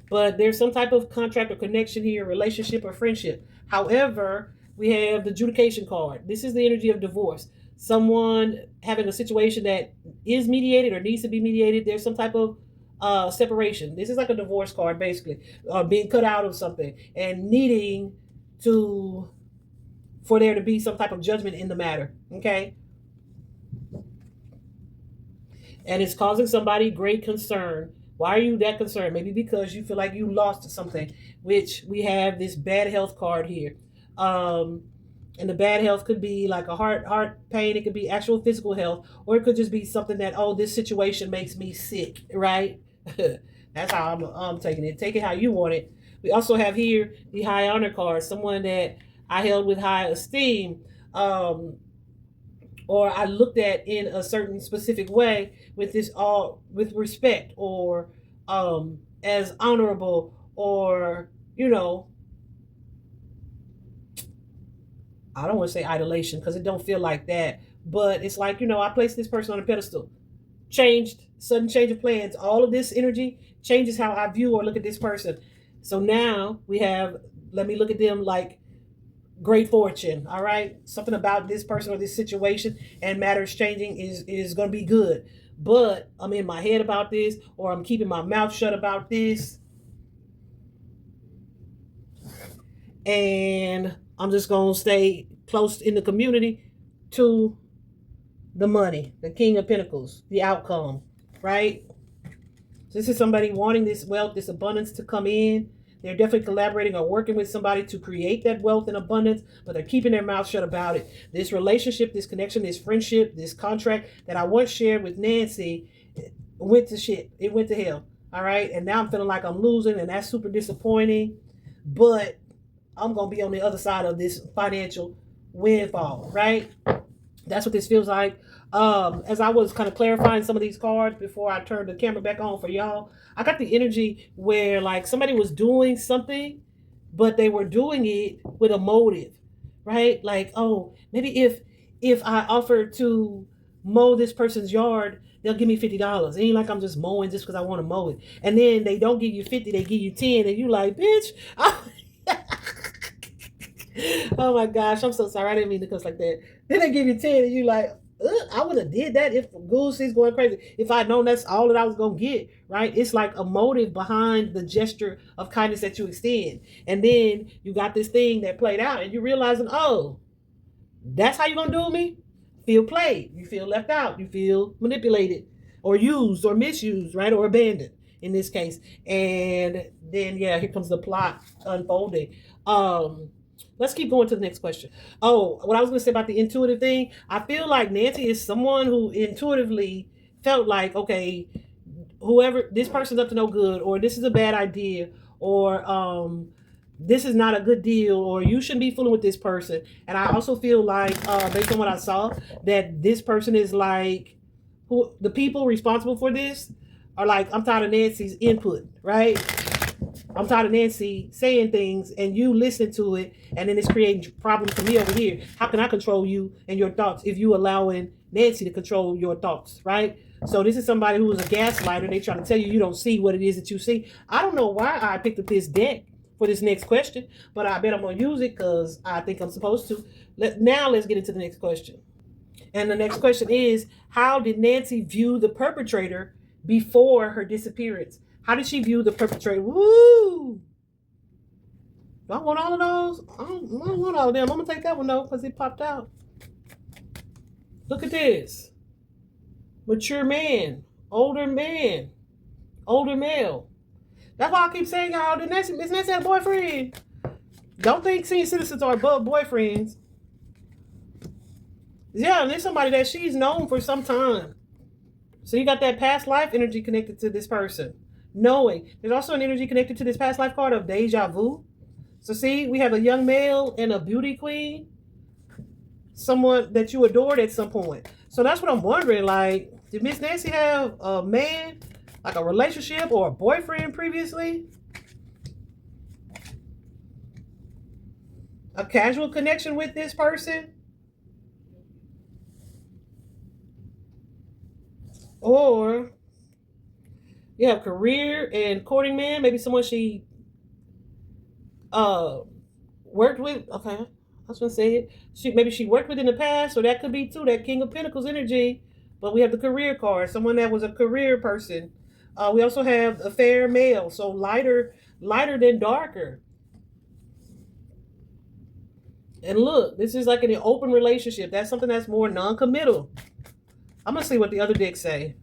But there's some type of contract or connection here, relationship or friendship. However, we have the adjudication card. This is the energy of divorce. Someone having a situation that is mediated or needs to be mediated. There's some type of separation. This is like a divorce card, basically, being cut out of something and needing to for there to be some type of judgment in the matter. Okay. and it's causing somebody great concern. Why are you that concerned? Maybe because you feel like you lost something, which we have this bad health card here. Um, and the bad health could be like a heart pain. It could be actual physical health, or it could just be something that, oh, this situation makes me sick, right? That's how I'm taking it. Take it how you want it. We also have here the high honor card, someone that I held with high esteem. Or I looked at in a certain specific way with this all with respect, or as honorable, or I don't want to say idolation because it don't feel like that, but it's like I placed this person on a pedestal. Changed, sudden change of plans. All of this energy changes how I view or look at this person. So now we have. Let me look at them like great fortune. All right, something about this person or this situation and matters changing is going to be good. But I'm in my head about this, or I'm keeping my mouth shut about this, and I'm just going to stay close in the community to the money, the King of Pentacles, the outcome, right? So this is somebody wanting this wealth, this abundance to come in. They're definitely collaborating or working with somebody to create that wealth and abundance, but they're keeping their mouth shut about it. This relationship, this connection, this friendship, this contract that I once shared with Nancy went to shit. It went to hell. All right. And now I'm feeling like I'm losing, and that's super disappointing. But I'm going to be on the other side of this financial windfall, right? That's what this feels like. As I was kind of clarifying some of these cards before I turned the camera back on for y'all, I got the energy where like somebody was doing something, but they were doing it with a motive, right? Like, oh, maybe if I offer to mow this person's yard, they'll give me $50. It ain't like I'm just mowing just because I want to mow it. And then they don't give you 50, they give you 10, and you like, bitch. Oh my gosh, I'm so sorry. I didn't mean to cuss like that. Then they give you 10 and you like, I would have did that if Goosey's going crazy. If I'd known that's all that I was going to get, right? It's like a motive behind the gesture of kindness that you extend. And then you got this thing that played out and you realizing, oh, that's how you're going to do me? Feel played. You feel left out. You feel manipulated or used or misused, right? Or abandoned in this case. And then, yeah, here comes the plot unfolding. Let's keep going to the next question. Oh, what I was going to say about the intuitive thing, I feel like Nancy is someone who intuitively felt like, okay, whoever, this person's up to no good, or this is a bad idea, or this is not a good deal, or you shouldn't be fooling with this person. And I also feel like, based on what I saw, that this person is like, who the people responsible for this are like, I'm tired of Nancy's input, right? I'm tired of Nancy saying things and you listen to it, and then it's creating problems for me over here. How can I control you and your thoughts if you allowing Nancy to control your thoughts, right? So this is somebody who is a gaslighter. They trying to tell you don't see what it is that you see. I don't know why I picked up this deck for this next question, but I bet I'm going to use it because I think I'm supposed to. Now let's get into the next question. And the next question is, how did Nancy view the perpetrator before her disappearance? How did she view the perpetrator? Woo! Do I want all of those? I don't want all of them. I'm going to take that one, though, because it popped out. Look at this. Mature man. Older male. That's why I keep saying, y'all, Miss Nancy had a boyfriend. Don't think senior citizens are above boyfriends. Yeah, and there's somebody that she's known for some time. So you got that past life energy connected to this person. Knowing. There's also an energy connected to this past life card of deja vu. So see, we have a young male and a beauty queen. Someone that you adored at some point. So that's what I'm wondering. Like, did Miss Nancy have a man, like a relationship or a boyfriend previously? A casual connection with this person? Or you have career and courting man, maybe someone she worked with. Okay, I was gonna say it. Maybe she worked with in the past, or that could be too that King of Pentacles energy. But we have the career card, someone that was a career person. We also have a fair male, so lighter than darker. And look, this is like an open relationship. That's something that's more non-committal. I'm gonna see what the other decks say.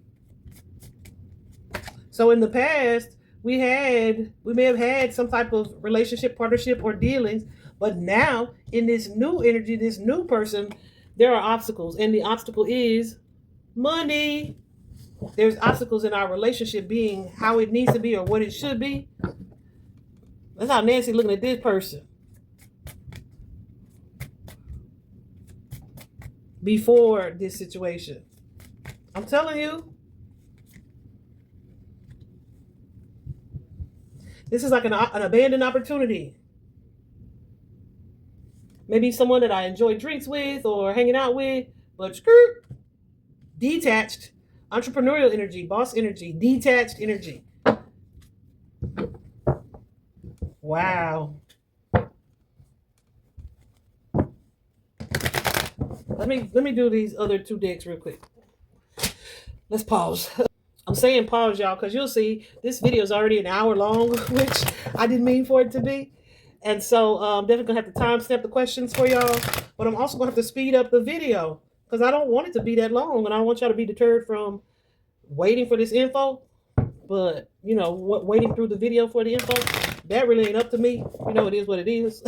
So in the past, we may have had some type of relationship, partnership, or dealings, but now in this new energy, this new person, there are obstacles, and the obstacle is money. There's obstacles in our relationship being how it needs to be or what it should be. That's how Nancy looking at this person before this situation. I'm telling you, this is like an abandoned opportunity. Maybe someone that I enjoy drinks with or hanging out with, but skirt, detached, entrepreneurial energy, boss energy, detached energy. Wow. Let me do these other two decks real quick. Let's pause. I'm saying pause, y'all, because you'll see this video is already an hour long, which I didn't mean for it to be. And so I'm definitely going to have to timestamp the questions for y'all. But I'm also going to have to speed up the video because I don't want it to be that long. And I don't want y'all to be deterred from waiting for this info. But, waiting through the video for the info, that really ain't up to me. It is what it is.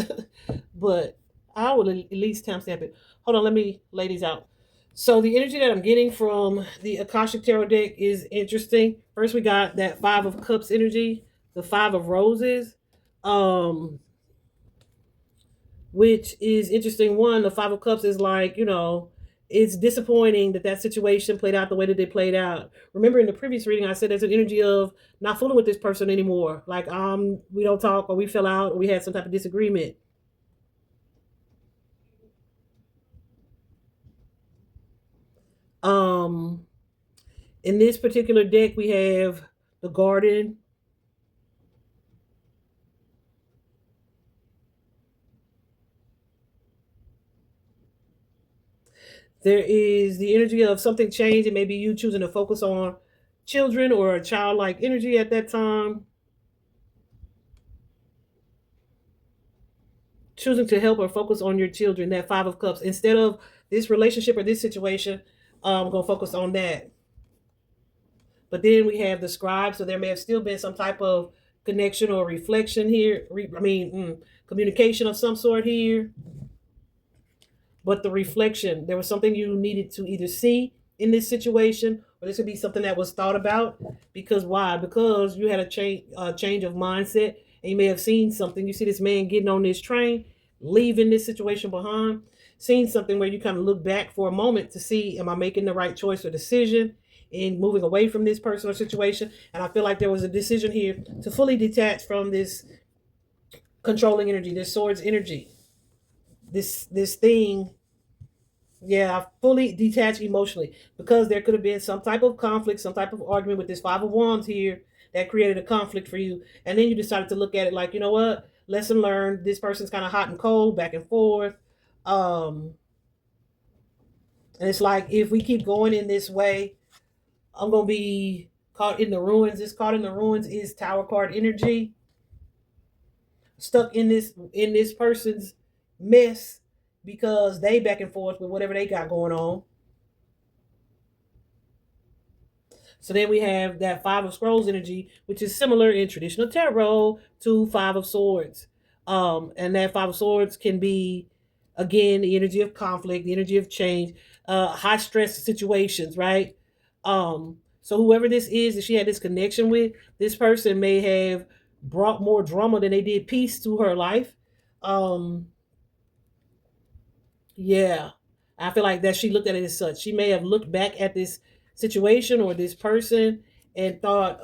But I will at least timestamp it. Hold on, let me lay these out. So the energy that I'm getting from the Akashic Tarot deck is interesting. First, we got that Five of Cups energy, the Five of Roses, which is interesting. One, the Five of Cups is like, it's disappointing that situation played out the way that they played out. Remember in the previous reading, I said there's an energy of not fooling with this person anymore. Like, we don't talk, or we fell out, or we had some type of disagreement. In this particular deck, we have the Garden. There is the energy of something changing, maybe you choosing to focus on children or a childlike energy at that time. Choosing to help or focus on your children, that Five of Cups. Instead of this relationship or this situation, I'm going to focus on that. But then we have the Scribe, so there may have still been some type of connection or reflection here. Communication of some sort here. But the reflection, there was something you needed to either see in this situation, or this could be something that was thought about. Because why? Because you had a change of mindset, and you may have seen something. You see this man getting on this train, leaving this situation behind, seeing something where you kind of look back for a moment to see, am I making the right choice or decision in moving away from this person or situation? And I feel like there was a decision here to fully detach from this controlling energy, this Swords energy, this thing. Yeah, fully detached emotionally, because there could have been some type of conflict, some type of argument with this Five of Wands here that created a conflict for you. And then you decided to look at it like, you know what? Lesson learned. This person's kind of hot and cold, back and forth. And it's like, if we keep going in this way, I'm going to be caught in the ruins. This caught in the ruins is Tower card energy. Stuck in this person's mess because they back and forth with whatever they got going on. So then we have that Five of Scrolls energy, which is similar in traditional tarot to Five of Swords. And that Five of Swords can be, again, the energy of conflict, the energy of change, high stress situations, right? So whoever this is that she had this connection with, this person may have brought more drama than they did peace to her life. Yeah, I feel like that she looked at it as such. She may have looked back at this situation or this person and thought,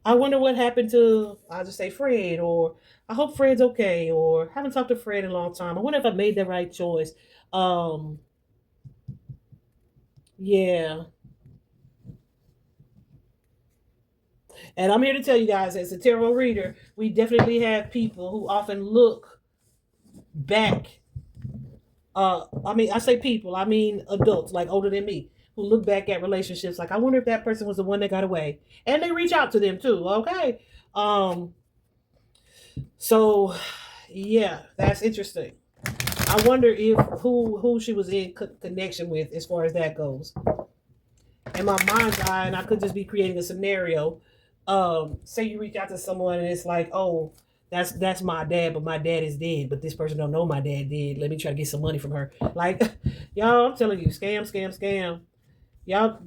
I wonder what happened to, I'll just say Fred, or I hope Fred's okay, or haven't talked to Fred in a long time. I wonder if I made the right choice. Yeah. And I'm here to tell you guys, as a tarot reader, we definitely have people who often look back. I say people, I mean adults, like older than me, who look back at relationships like, I wonder if that person was the one that got away. And they reach out to them too, okay? So, yeah, that's interesting. I wonder if who she was in connection with as far as that goes. in my mind's eye, and I could just be creating a scenario. Say you reach out to someone and it's like, oh, that's my dad, but my dad is dead, but this person don't know my dad did. Let me try to get some money from her. Like, y'all, I'm telling you, scam, scam, scam. Y'all,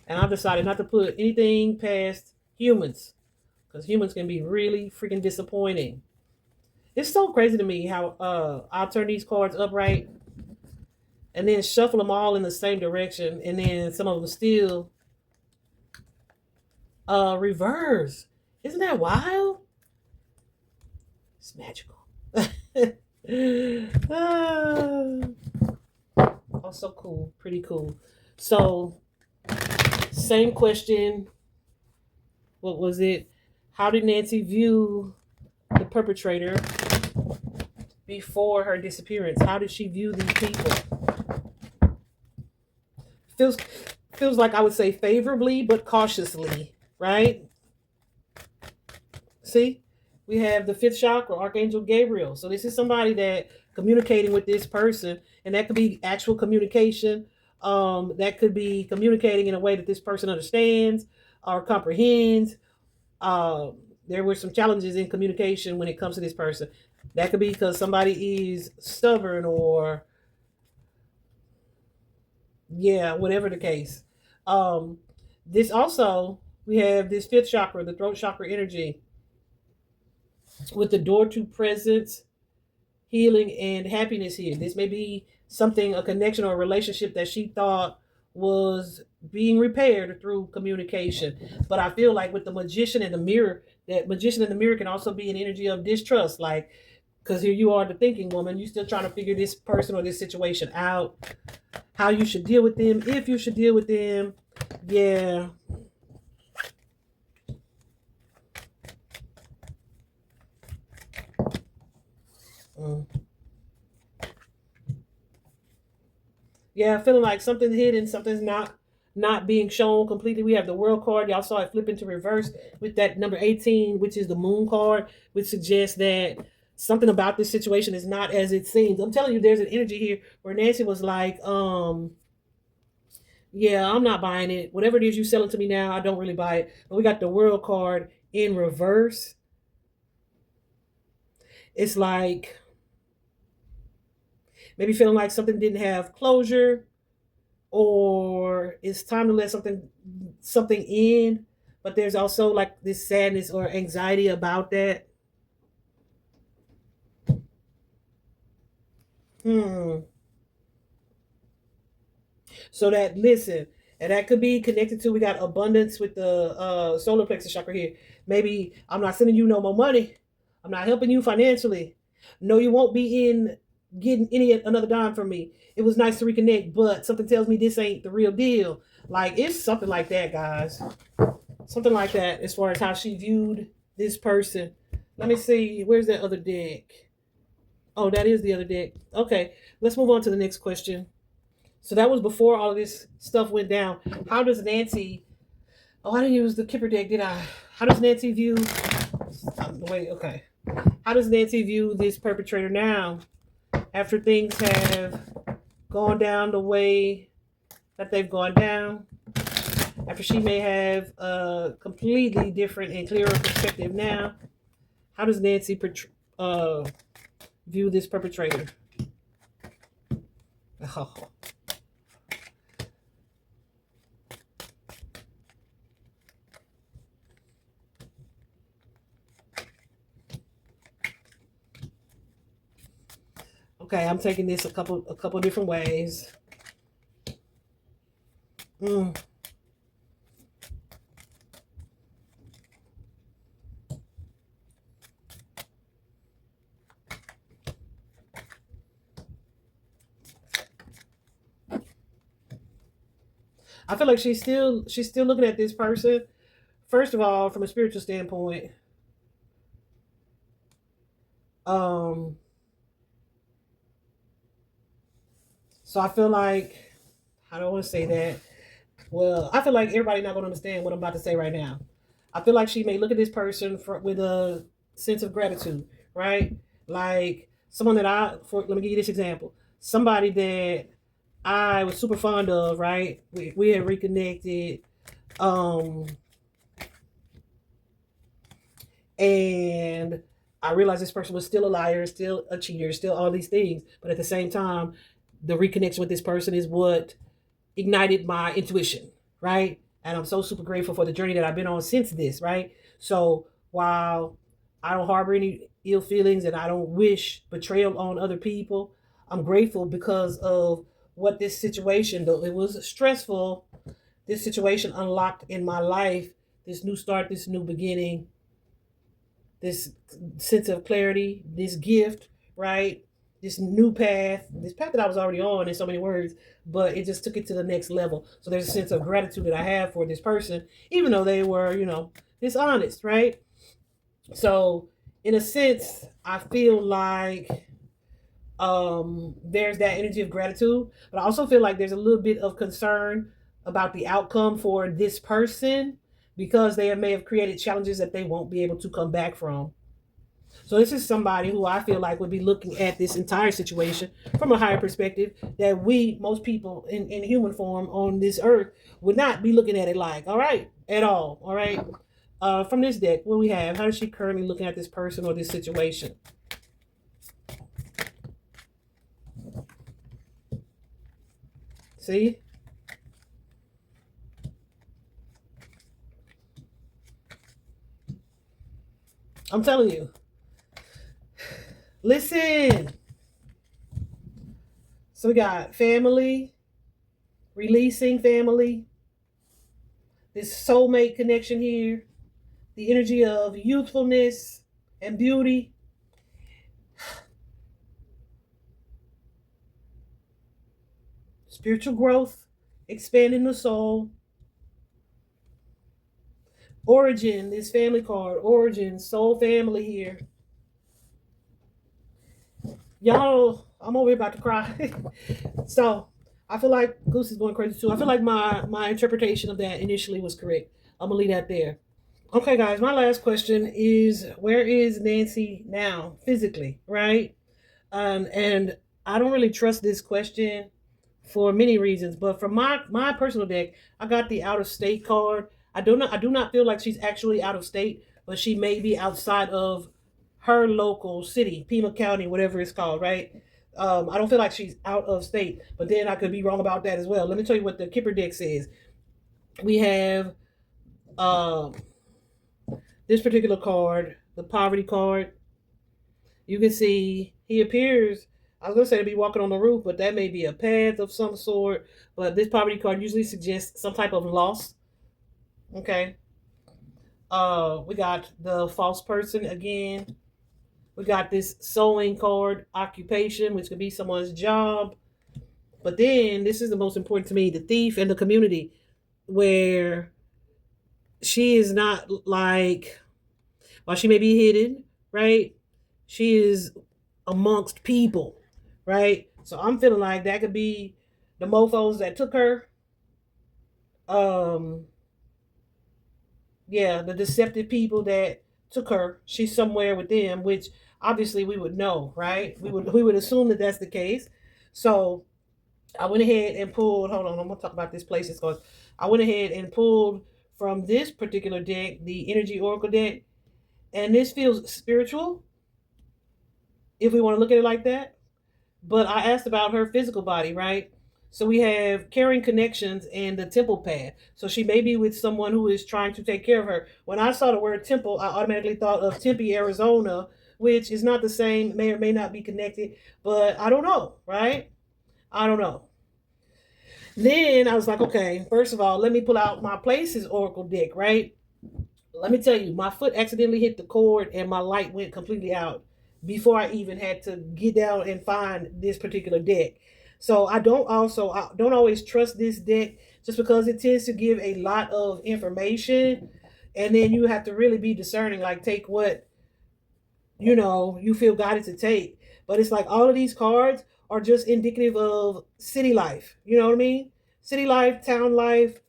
and I've decided not to put anything past humans because humans can be really freaking disappointing. It's so crazy to me how I'll turn these cards upright and then shuffle them all in the same direction, and then some of them still reverse. Isn't that wild? It's magical. Oh, so cool. Pretty cool. So, same question. What was it? How did Nancy view the perpetrator before her disappearance? How did she view these people? Feels feels like I would say favorably but cautiously, right? See, we have the fifth chakra, Archangel Gabriel. So this is somebody that communicating with this person, and that could be actual communication. That could be communicating in a way that this person understands or comprehends. Uh, there were some challenges in communication when it comes to this person. That could be because somebody is stubborn or yeah, whatever the case. Um, this also we have this fifth chakra, the throat chakra energy, with the door to presence, healing, and happiness here. This may be something, a connection or a relationship that she thought was being repaired through communication. But I feel like with the magician and the mirror, that magician and the mirror can also be an energy of distrust. Like, because here you are, the thinking woman, you still trying to figure this person or this situation out, how you should deal with them, if you should deal with them. Yeah. Mm. Yeah, feeling like something's hidden, something's not being shown completely. We have the world card. Y'all saw it flip into reverse with that number 18, which is the moon card, which suggests that something about this situation is not as it seems. I'm telling you, there's an energy here where Nancy was like, yeah, I'm not buying it. Whatever it is you selling to me now, I don't really buy it. But we got the world card in reverse. It's like maybe feeling like something didn't have closure, or it's time to let something in, but there's also like this sadness or anxiety about that. Hmm. So that listen, and that could be connected to we got abundance with the solar plexus chakra here. Maybe I'm not sending you no more money. I'm not helping you financially. No, you won't be in getting any another dime from me. It was nice to reconnect, but something tells me this ain't the real deal. Like it's something like that, guys. Something like that as far as how she viewed this person. Let me see. Where's that other deck? Oh, that is the other deck. Okay, let's move on to the next question. So that was before all of this stuff went down. How does Nancy? Oh, I didn't use the Kipper deck, did I? How does Nancy view? Wait, okay. How does Nancy view this perpetrator now, after things have gone down the way that they've gone down? After she may have a completely different and clearer perspective now, how does Nancy uh, view this perpetrator? Oh. Okay, I'm taking this a couple different ways. Mm. I feel like she's still looking at this person. First of all, from a spiritual standpoint, um, so I feel like I don't want to say that. Well, I feel like everybody not going to understand what I'm about to say right now. I feel like she may look at this person with a sense of gratitude, right? Like someone that let me give you this example. Somebody that I was super fond of, right? We had reconnected. Um, and I realized this person was still a liar, still a cheater, still all these things. But at the same time, the reconnection with this person is what ignited my intuition, right? And I'm so super grateful for the journey that I've been on since this, right? So while I don't harbor any ill feelings and I don't wish betrayal on other people, I'm grateful because of what this situation, though it was stressful, this situation unlocked in my life, this new start, this new beginning, this sense of clarity, this gift, right? This new path, this path that I was already on in so many words, but it just took it to the next level. So there's a sense of gratitude that I have for this person, even though they were, dishonest, right? So in a sense, I feel like there's that energy of gratitude, but I also feel like there's a little bit of concern about the outcome for this person because they may have created challenges that they won't be able to come back from. So this is somebody who I feel like would be looking at this entire situation from a higher perspective that we, most people in human form on this earth, would not be looking at it like, all right, at all. All right. From this deck, what do we have? How is she currently looking at this person or this situation? See? I'm telling you. Listen. So we got family, releasing family, this soulmate connection here, the energy of youthfulness and beauty, spiritual growth, expanding the soul, origin, this family card, origin, soul family here. Y'all, I'm over here about to cry. So I feel like Goose is going crazy too. I feel like my interpretation of that initially was correct. I'm gonna leave that there. Okay, guys, my last question is where is Nancy now physically, right? And I don't really trust this question for many reasons, but from my personal deck, I got the out of state card. I do not feel like she's actually out of state, but she may be outside of her local city, Pima County, whatever it's called, right? I don't feel like she's out of state, but then I could be wrong about that as well. Let me tell you what the Kipper deck says. We have um, this particular card, the poverty card. You can see he appears. I was gonna say to be walking on the roof, but that may be a path of some sort. But this poverty card usually suggests some type of loss. Okay. We got the false person again. We got this sewing card, occupation, which could be someone's job. But then this is the most important to me: the thief and the community, where she is not like, while she may be hidden, right? She is amongst people, right? So I'm feeling like that could be the mofos that took her. Um, yeah, the deceptive people that took her. She's somewhere with them, which obviously we would know, right? We would assume that that's the case. So I went ahead and pulled. Hold on, I'm gonna talk about this place because I went ahead and pulled from this particular deck, the Energy Oracle deck, and this feels spiritual if we want to look at it like that. But I asked about her physical body, right? So we have caring connections and the temple path. So she may be with someone who is trying to take care of her. When I saw the word temple, I automatically thought of Tempe, Arizona, which is not the same, may or may not be connected, but I don't know, right? I don't know. Then I was like, okay, first of all, let me pull out my Places Oracle deck, right? Let me tell you, my foot accidentally hit the cord and my light went completely out before I even had to get down and find this particular deck. So I don't always trust this deck just because it tends to give a lot of information, and then you have to really be discerning, like take what you feel guided to take. But it's like all of these cards are just indicative of city life. You know what I mean? City life, town life,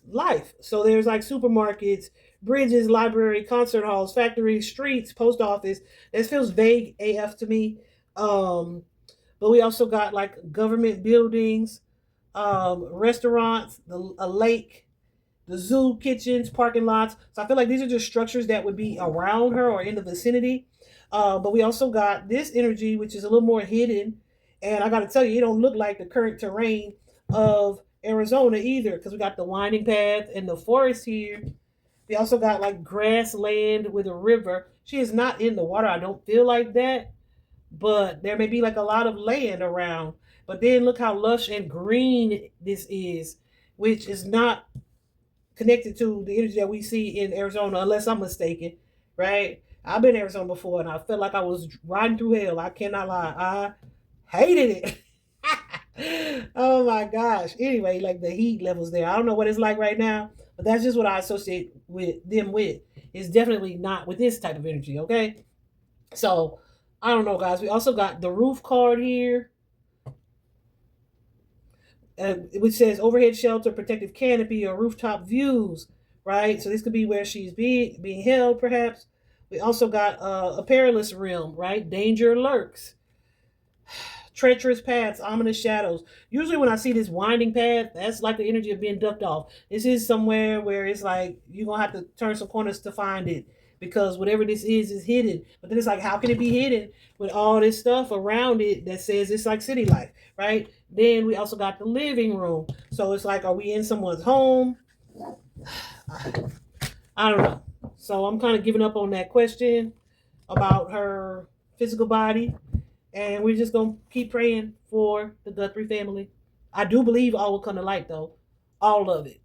life. So there's like supermarkets, bridges, library, concert halls, factories, streets, post office. This feels vague AF to me. But we also got like government buildings. restaurants, a lake, the zoo, kitchens, parking lots. So I feel like these are just structures that would be around her or in the vicinity. But we also got this energy, which is a little more hidden. And I got to tell you, it don't look like the current terrain of Arizona either, because we got the winding path and the forest here. We also got like grassland with a river. She is not in the water. I don't feel like that, but there may be like a lot of land around. But then look how lush and green this is, which is not connected to the energy that we see in Arizona, unless I'm mistaken, right? I've been in Arizona before, and I felt like I was riding through hell. I cannot lie, I hated it. Oh my gosh. Anyway, like the heat levels there, I don't know what it's like right now, but that's just what I associate with them with. It's definitely not with this type of energy. Okay, so I don't know, guys. We also got the roof card here, which says overhead shelter, protective canopy, or rooftop views, right? So this could be where she's being held, perhaps. We also got a perilous realm, right? Danger lurks, treacherous paths, ominous shadows. Usually, when I see this winding path, that's like the energy of being ducked off. This is somewhere where it's like you're gonna have to turn some corners to find it, because whatever this is hidden. But then it's like, how can it be hidden with all this stuff around it that says it's like city life, right? Then we also got the living room. So it's like, are we in someone's home? I don't know. So I'm kind of giving up on that question about her physical body. And we're just going to keep praying for the Guthrie family. I do believe all will come to light, though. All of it.